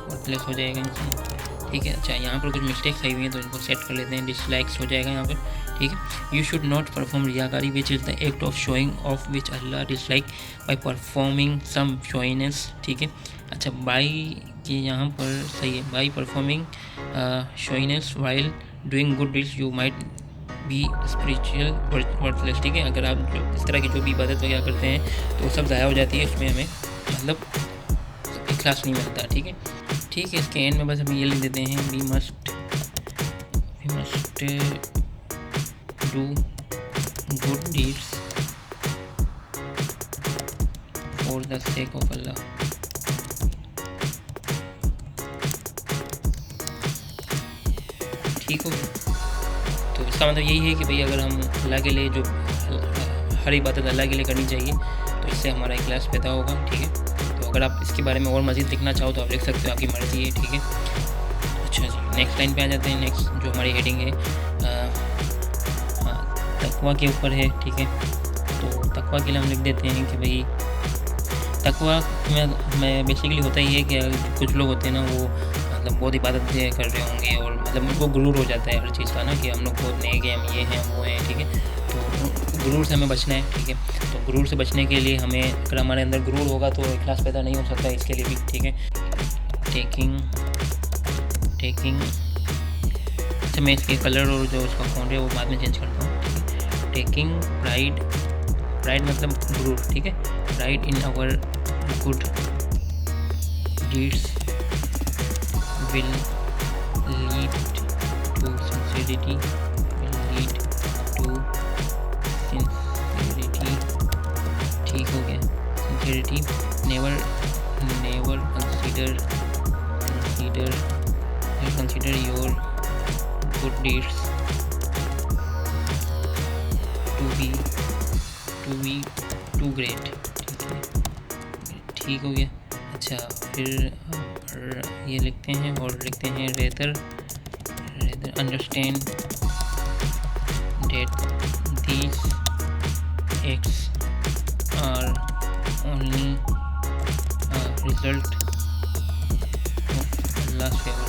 वर्टलेस हो जाएगा इंसान, ठीक है। अच्छा, यहाँ पर कुछ मिस्टेक्स आई हुई हैं तो इनको सेट कर लेते हैं। डिसलाइक्स हो जाएगा यहाँ पर, ठीक है। यू शुड नॉट परफॉर्म रियाकारी which is the act of showing off which Allah dislike by performing some showiness, ठीक है। अच्छा, बाई ये यहाँ पर सही है, by performing showiness while doing good deeds you might be spiritual worthless, ठीक है। अगर आप इस तरह की जो भी इबादत वगैरह करते हैं तो सब ज़ाया हो जाती है, उसमें हमें मतलब इखलास नहीं मिलता, ठीक है। ठीक है, इसके एंड में बस हम ये लिख देते हैं we must do good deeds for the sake of Allah, ठीक हो। तो इसका मतलब यही है कि भाई अगर हम अल्लाह के लिए जो हर इबादत अल्लाह के लिए करनी चाहिए तो इससे हमारा इखलास पैदा होगा, ठीक है। तो अगर आप इसके बारे में और मज़ीद लिखना चाहो तो आप लिख सकते हो, आपकी मर्ज़ी है, ठीक है। अच्छा जी, नेक्स्ट लाइन पे आ जाते हैं। नेक्स्ट जो हमारी हेडिंग है तकवा के ऊपर है, ठीक है। तो तकवा के लिए हम लिख देते हैं कि भाई तकवा में बेसिकली होता ही है कि कुछ लोग होते हैं ना वो मतलब बहुत इबादत कर रहे होंगे और मतलब उनको गुरूर हो जाता है हर चीज़ का ना कि हम लोग बहुत नेक हैं, हम ये हैं वो हैं, ठीक है। तो गुरूर से हमें बचना है, ठीक है। तो गुरूर से बचने के लिए हमें अगर हमारे अंदर गुरूर होगा तो इखलास पैदा नहीं हो सकता, इसके लिए भी, ठीक है। टेकिंग अच्छा, मैं इसके कलर और जो उसका फ़ॉन्ट है वो बाद में चेंज करता हूँ, ठीक है। टेकिंग प्राइड मतलब गुरूर, ठीक है। Pride in our good deeds will lead to sincerity, ठीक हो गया। sincerity, never consider your good deeds to be too great, ठीक हो गया। अच्छा, फिर ये लिखते हैं और लिखते हैं rather understand that these acts are only a result of Allah's favor,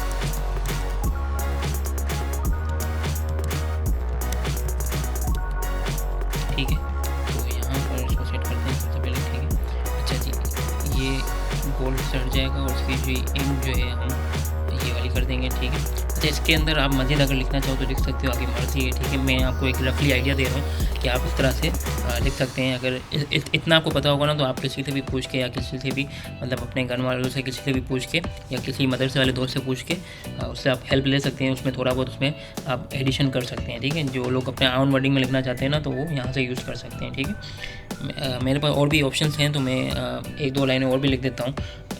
ठीक है। तो यहाँ पर इसको सेट करते हैं सबसे पहले, ठीक है। अच्छा जी, ये बोल्ड से हट जाएगा और इसकी जो इंक जो है हम ये वाली कर देंगे, ठीक है। अच्छा, इसके अंदर आप मज़ीद अगर लिखना चाहो तो लिख सकते हो, आपकी मर्ज़ी है, ठीक है। मैं आपको एक रफली आइडिया दे रहा हूँ कि आप इस तरह से लिख सकते हैं। अगर इतना आपको पता होगा ना तो आप किसी से भी पूछ के या किसी से भी मतलब अपने घर वालों से किसी से भी पूछ के या किसी मदरसे वाले दोस्त से पूछ के उससे आप हेल्प ले सकते हैं। उसमें थोड़ा बहुत उसमें आप एडिशन कर सकते हैं, ठीक है। जो लोग अपने ओन वर्डिंग में लिखना चाहते हैं ना तो वो यहाँ से यूज़ कर सकते हैं, ठीक है। मेरे पास और भी ऑप्शंस हैं तो मैं एक दो लाइनें और भी लिख देता हूँ।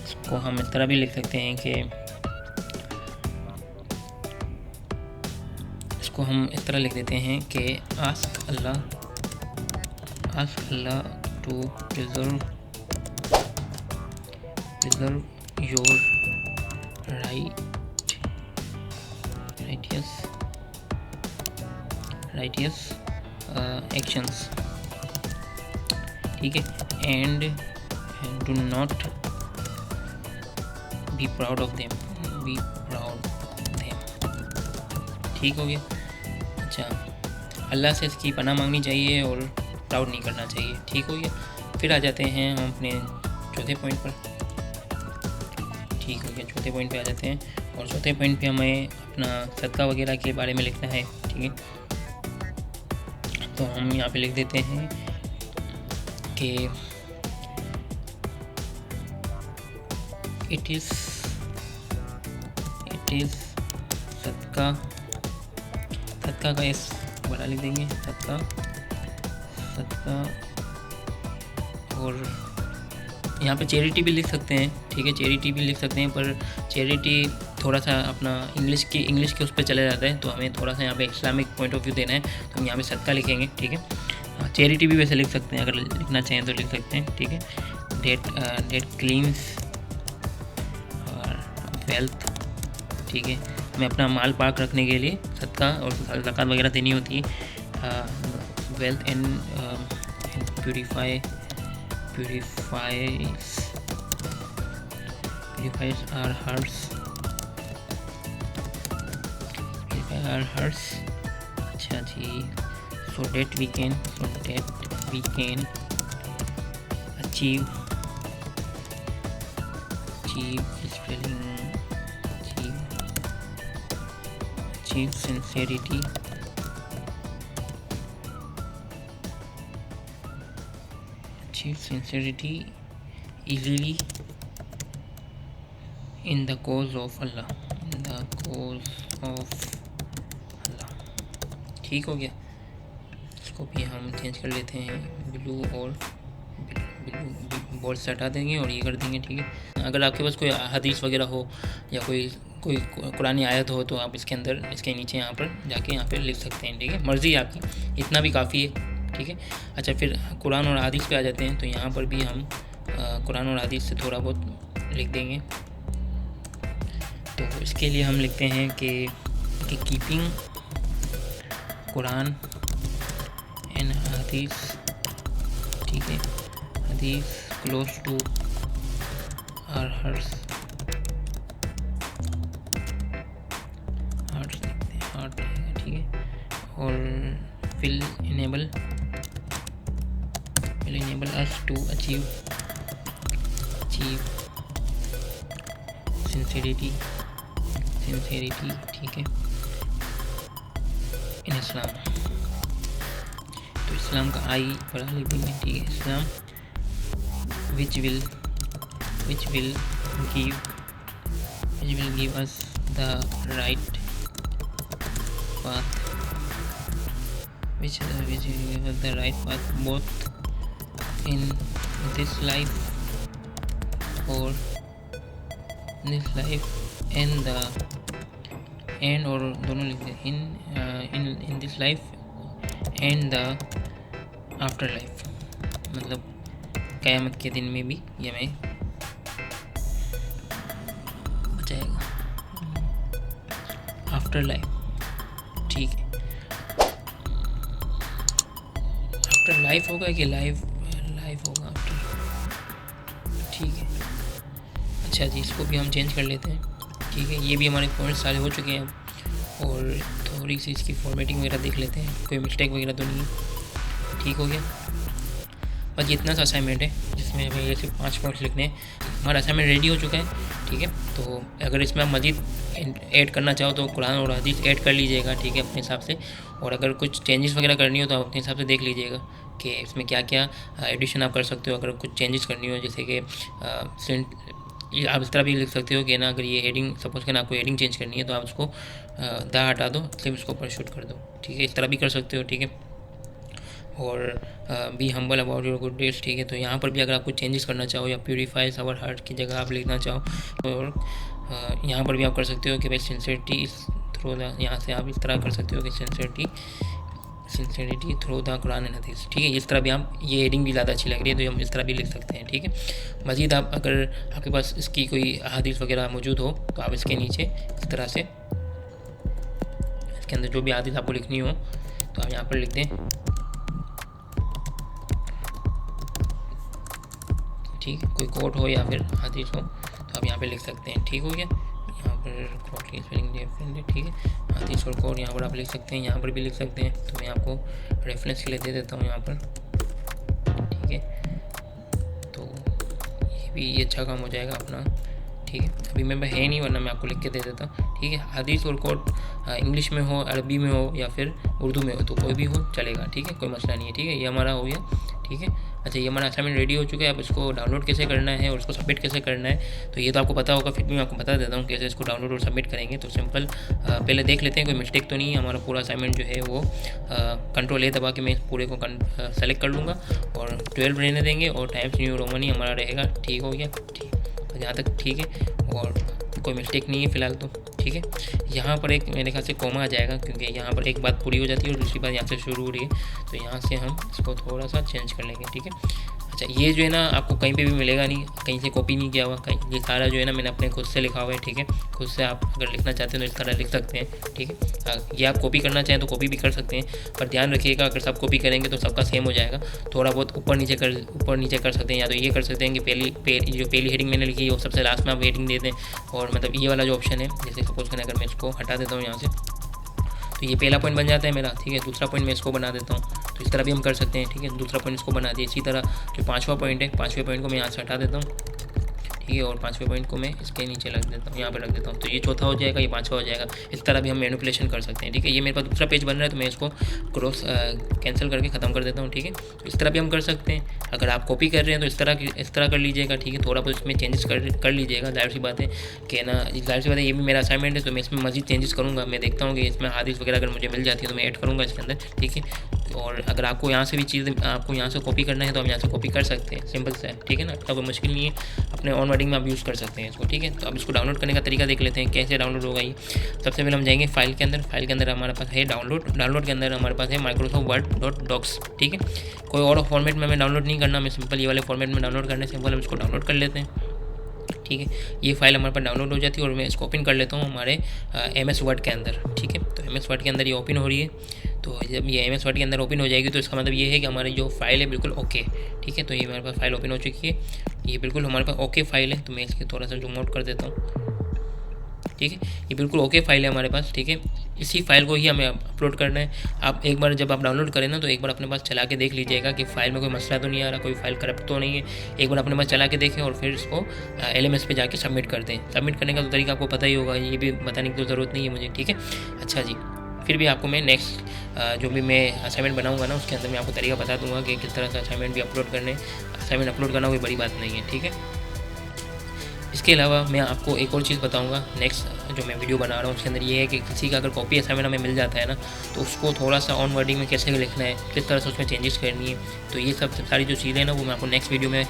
इसको हम इस तरह भी लिख सकते हैं कि इसको हम इस तरह लिख देते हैं कि ask Allah to preserve your righteous righteous actions, ठीक है, and do not be proud of them, be proud them, ठीक हो गया। अच्छा, अल्लाह से इसकी पनाह मांगनी चाहिए और प्राउड नहीं करना चाहिए, ठीक हो गया। फिर आ जाते हैं हम अपने चौथे पॉइंट पर, ठीक हो गया। चौथे पॉइंट पे आ जाते हैं और चौथे पॉइंट पे हमें अपना सदका वगैरह के बारे में लिखना है, ठीक है। तो हम यहाँ पे लिख देते हैं कि इट इज़ सदका का इस बड़ा लिख देंगे, सदका। और यहाँ पे चैरिटी भी लिख सकते हैं, ठीक है, चैरिटी भी लिख सकते हैं, पर चैरिटी थोड़ा सा अपना इंग्लिश के उस पर चला जाता है, तो हमें थोड़ा सा यहाँ पे इस्लामिक पॉइंट ऑफ व्यू देना है, तो हम यहाँ पे सदका लिखेंगे, ठीक है। चैरिटी भी वैसे लिख सकते हैं, अगर लिखना चाहें तो लिख सकते हैं, ठीक है। डेट क्लीन्स और वेल्थ, ठीक है। हमें अपना माल पाक रखने के लिए सदका और ज़कात वगैरह देनी होती है। Wealth and purifies our hearts, अच्छा जी। so that we can achieve sincerity, easily in the cause of Allah, ठीक हो गया। इसको भी हम चेंज कर लेते हैं, ब्लू और बॉल्स हटा देंगे और ये कर देंगे, ठीक है। अगर आपके पास कोई हदीस वगैरह हो या कोई कुरानी आयत हो तो आप इसके अंदर, इसके नीचे यहाँ पर जाके यहाँ पे लिख सकते हैं, ठीक है, मर्ज़ी आपकी, इतना भी काफ़ी है, ठीक है। अच्छा, फिर कुरान और हदीस पे आ जाते हैं, तो यहाँ पर भी हम कुरान और हदीस से थोड़ा बहुत लिख देंगे। तो इसके लिए हम लिखते हैं कि कीपिंग कुरान एंड हदीस, ठीक है, हदीस क्लोज टू आवर हार्ट्स लिखते हैं, ठीक है। और will enable us to achieve sincerity, ठीक है, इन इस्लाम। तो इस्लाम का आई बड़ा लिख देंगे, ठीक है, इस्लाम which will give us the right path, which will give us the right path both in this life and और दोनों लिख दें, in this life and the after life, मतलब क़यामत के दिन में भी ये हमें बचाएगा, आफ्टर लाइफ, ठीक है। आफ्टर लाइफ होगा कि लाइफ होगा आफ्टर, ठीक है। अच्छा जी, इसको भी हम चेंज कर लेते हैं, ठीक है। ये भी हमारे पॉइंट्स सारे हो चुके हैं अब, और थोड़ी सी इसकी फॉर्मेटिंग वगैरह देख लेते हैं, कोई मिस्टेक वगैरह तो नहीं है, ठीक हो गया। बस इतना सा असाइनमेंट है जिसमें हमें ये सिर्फ 5 पॉइंट्स लिखने हैं, हमारा असाइनमेंट रेडी हो चुका है, ठीक है। तो अगर इसमें आप मज़ीद ऐड करना चाहो तो कुरान और हदीस ऐड कर लीजिएगा, ठीक है, अपने हिसाब से। और अगर कुछ चेंजेस वगैरह करनी हो तो आप अपने हिसाब से देख लीजिएगा कि इसमें क्या क्या एडिशन आप कर सकते हो। अगर कुछ चेंजेस करनी हो, जैसे कि आप इस तरह भी लिख सकते हो कि ना, अगर ये हेडिंग सपोज करना आपको हेडिंग चेंज करनी है तो आप उसको दा हटा दो, सिर्फ इसको ऊपर शूट कर दो, ठीक है, इस तरह भी कर सकते हो, ठीक है। और be humble about your good days, ठीक है। तो यहाँ पर भी अगर आप कुछ चेंजेस करना चाहो या प्यूरीफाइज आवर हार्ट की जगह आप लिखना चाहो, और यहाँ पर भी आप कर सकते हो कि भाई सिंसियरिटी थ्रू द, यहाँ से आप इस तरह कर सकते हो कि sincerity through the Quran and हदीस, ठीक है। इस तरह भी आप, ये हेडिंग भी ज़्यादा अच्छी लग रही है तो हम इस तरह भी लिख सकते हैं, ठीक है। मज़ीद आप, अगर आपके पास इसकी कोई हदीस वगैरह मौजूद हो तो आप इसके नीचे इस तरह से, इसके अंदर जो भी हदीस आपको लिखनी हो तो हम यहाँ पर लिख दें, ठीक है, कोई कोट हो या फिर आदेश हो तो आप यहाँ पे लिख सकते हैं। ठीक हो गया, यहाँ पर कोट की स्पेलिंग डिफरेंट है, ठीक है, आदेश और कोट यहाँ पर आप लिख सकते हैं, यहाँ पर भी लिख सकते हैं। तो मैं आपको रेफरेंस के लिए दे देता हूँ यहाँ पर, ठीक है। तो ये भी अच्छा काम हो जाएगा अपना, ठीक है। अभी मेरे पास है नहीं, वरना मैं आपको लिख के दे देता हूँ, ठीक है। हदीस और कोट इंग्लिश में हो, अरबी में हो या फिर उर्दू में हो, तो कोई भी हो चलेगा, ठीक है, कोई मसला नहीं है, ठीक है। ये हमारा हो गया, ठीक है। अच्छा, ये हमारा असाइनमेंट रेडी हो चुका है। अब इसको डाउनलोड कैसे करना है और इसको सबमिट कैसे करना है, तो ये तो आपको पता होगा, फिर भी मैं आपको बता देता हूँ कैसे इसको डाउनलोड और सबमिट करेंगे। तो सिंपल पहले देख लेते हैं कोई मिस्टेक तो नहीं है। हमारा पूरा असाइनमेंट जो है वो कंट्रोल A दबा के मैं इस पूरे को सेलेक्ट कर लूँगा और 12 रहने देंगे और टाइम्स न्यू रोमन ही हमारा रहेगा। ठीक हो गया, ठीक, तो यहाँ तक ठीक है और कोई मिस्टेक नहीं है फ़िलहाल तो, ठीक है। यहाँ पर एक मेरे ख्याल से कॉमा आ जाएगा, क्योंकि यहाँ पर एक बात पूरी हो जाती है और दूसरी बात यहाँ से शुरू हो रही है, तो यहाँ से हम इसको थोड़ा सा चेंज कर लेंगे, ठीक है। अच्छा, ये जो है ना आपको कहीं पे भी मिलेगा नहीं, कहीं से कॉपी नहीं किया हुआ, कहीं ये सारा जो है ना मैंने अपने खुद से लिखा हुआ है, ठीक है। खुद से आप अगर लिखना चाहते हैं तो इस तरह लिख सकते हैं, ठीक है। ये आप कॉपी करना चाहें तो कॉपी भी कर सकते हैं, पर ध्यान रखिएगा अगर सब कॉपी करेंगे तो सबका सेम हो जाएगा। थोड़ा बहुत ऊपर नीचे कर सकते हैं, या तो ये कर सकते हैं कि पहली हेडिंग मैंने लिखी है वो सबसे लास्ट में आप हेडिंग दे दें, और मतलब ये वाला जो ऑप्शन है, जैसे सपोज करें अगर मैं इसको हटा देता हूँ यहाँ से, तो ये पहला पॉइंट बन जाता है मेरा, ठीक है। दूसरा पॉइंट मैं इसको बना देता हूँ, तो इस तरह भी हम कर सकते हैं, ठीक है। दूसरा पॉइंट इसको बना दिया। इसी तरह जो 5वां पॉइंट है, 5वें पॉइंट को मैं यहाँ से हटा देता हूँ, ठीक है, और 5वें पॉइंट को मैं इसके नीचे रख देता हूँ, यहाँ पे रख देता हूँ, तो ये चौथा हो जाएगा, ये 5वां हो जाएगा। इस तरह भी हम मैनिपुलेशन कर सकते हैं, ठीक है। ये मेरे पास दूसरा पेज बन रहा है तो मैं इसको क्रॉस कैंसिल करके ख़त्म कर देता हूँ, ठीक है। तो इस तरह भी हम कर सकते हैं। अगर आप कॉपी कर रहे हैं तो इस तरह कर लीजिएगा, ठीक है। थोड़ा बहुत इसमें चेंजेस कर लीजिएगा, जाहिर सी बात है कि ना, जाहिर सी बात है ये भी मेरा असाइनमेंट है तो मैं इसमें मज़ीद चेंजेस करूँगा। मैं देखता हूँ कि इसमें हादीस वगैरह अगर मुझे मिल जाती है तो मैं ऐड करूँगा इसके अंदर, ठीक है। और अगर आपको यहाँ से भी चीज़ आपको यहाँ से कॉपी करना है तो हम यहाँ से कॉपी कर सकते हैं, सिंपल सा है, ठीक है ना। इतना कोई मुश्किल नहीं है, अपने ऑन वर्डिंग में आप यूज़ कर सकते हैं इसको, ठीक है। तो अब इसको डाउनलोड करने का तरीका देख लेते हैं कैसे डाउनलोड होगा ये। सबसे पहले हम जाएंगे फाइल के अंदर हमारे पास है डाउनलोड के अंदर हमारे पास है माइक्रोसॉफ्ट वर्ड डॉक्स, ठीक है। कोई और फॉर्मेट में हमें डाउनलोड नहीं करना, मैं सिंपल ये वाले फॉर्मेट में डाउनलोड करने से सिंपल हम इसको डाउनलोड कर लेते हैं, ठीक है। ये फाइल हमारे पास डाउनलोड हो जाती है और मैं इसको ओपन कर लेता हूँ हमारे MS वर्ड के अंदर, ठीक है। तो MS वर्ड के अंदर ये ओपन हो रही है, तो जब ये MS वर्ड के अंदर ओपन हो जाएगी तो इसका मतलब ये है कि हमारी जो फाइल है बिल्कुल ओके, ठीक है। तो ये हमारे पास फाइल ओपन हो चुकी है, ये बिल्कुल हमारे पास ओके फाइल है। तो मैं इसके थोड़ा सा जूम आउट कर देता हूँ, ठीक है। ये बिल्कुल ओके फाइल है हमारे पास, ठीक है। इसी फाइल को ही हमें अपलोड करना है। आप एक बार जब आप डाउनलोड करें ना तो एक बार अपने पास चला के देख लीजिएगा कि फाइल में कोई मसला तो नहीं आ रहा, कोई फाइल करप्ट तो नहीं है। एक बार अपने पास चला के देखें और फिर इसको LMS पे जाके सबमिट कर दें। सबमिट करने का तो तरीका आपको पता ही होगा, ये भी बताने की तो ज़रूरत नहीं है मुझे, ठीक है। अच्छा जी, फिर भी आपको मैं नेक्स्ट जो भी मैं असाइनमेंट बनाऊंगा ना उसके अंदर मैं आपको तरीका बता दूंगा कि किस तरह से असाइनमेंट भी अपलोड करने। असाइनमेंट अपलोड करना कोई बड़ी बात नहीं है, ठीक है। इसके अलावा मैं आपको एक और चीज़ बताऊंगा नेक्स्ट जो मैं वीडियो बना रहा हूँ उसके अंदर ये है कि किसी का अगर कॉपी असाइनमेंट हमें मिल जाता है ना तो उसको थोड़ा सा ऑन वर्डिंग में कैसे लिखना है, किस तरह से उसमें चेंजेस करनी है, तो ये सब सारी जो चीज़ें ना वो मैं आपको नेक्स्ट वीडियो में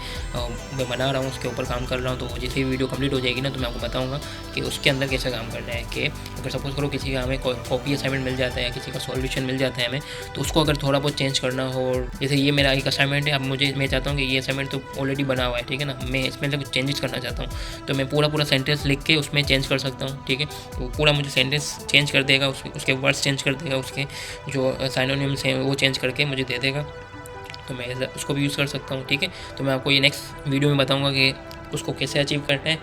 मैं बना रहा हूँ, उसके ऊपर काम कर रहा हूँ। तो जैसे वीडियो कंप्लीट हो जाएगी ना तो मैं आपको बताऊँगा कि उसके अंदर कैसे काम करना है। कि अगर सपोज करो किसी का हमें कॉपी असाइनमेंट मिल जाता है, किसी का सॉल्यूशन मिल जाता है हमें, तो उसको अगर थोड़ा बहुत चेंज करना हो, और जैसे ये मेरा एक असाइनमेंट है, अब मैं चाहता हूँ कि ये असाइनमेंट तो ऑलरेडी बना हुआ है, ठीक है ना, मैं इसमें कुछ चेंजेस करना चाहता हूँ तो मैं पूरा सेंटेंस लिख के उसमें चेंज कर सकता हूँ, ठीक है। तो पूरा मुझे सेंटेंस चेंज कर देगा, उसके वर्ड्स चेंज कर देगा, उसके जो साइनोनिम्स हैं वो चेंज करके मुझे दे देगा, तो मैं उसको भी यूज़ कर सकता हूँ, ठीक है। तो मैं आपको ये नेक्स्ट वीडियो में बताऊँगा कि उसको कैसे अचीव करना है।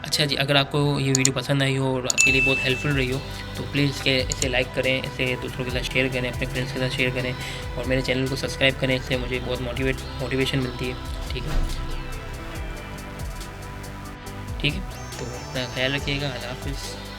अच्छा जी, अगर आपको ये वीडियो पसंद आई हो और आपके लिए बहुत हेल्पफुल रही हो तो प्लीज़ इसे लाइक करें, इसे दूसरों के साथ शेयर करें, अपने फ्रेंड्स के साथ शेयर करें और मेरे चैनल को सब्सक्राइब करें, इससे मुझे बहुत मोटिवेशन मिलती है, ठीक है। ठीक है, तो अपना ख्याल रखिएगा। अल्लाह हाफ़िज़।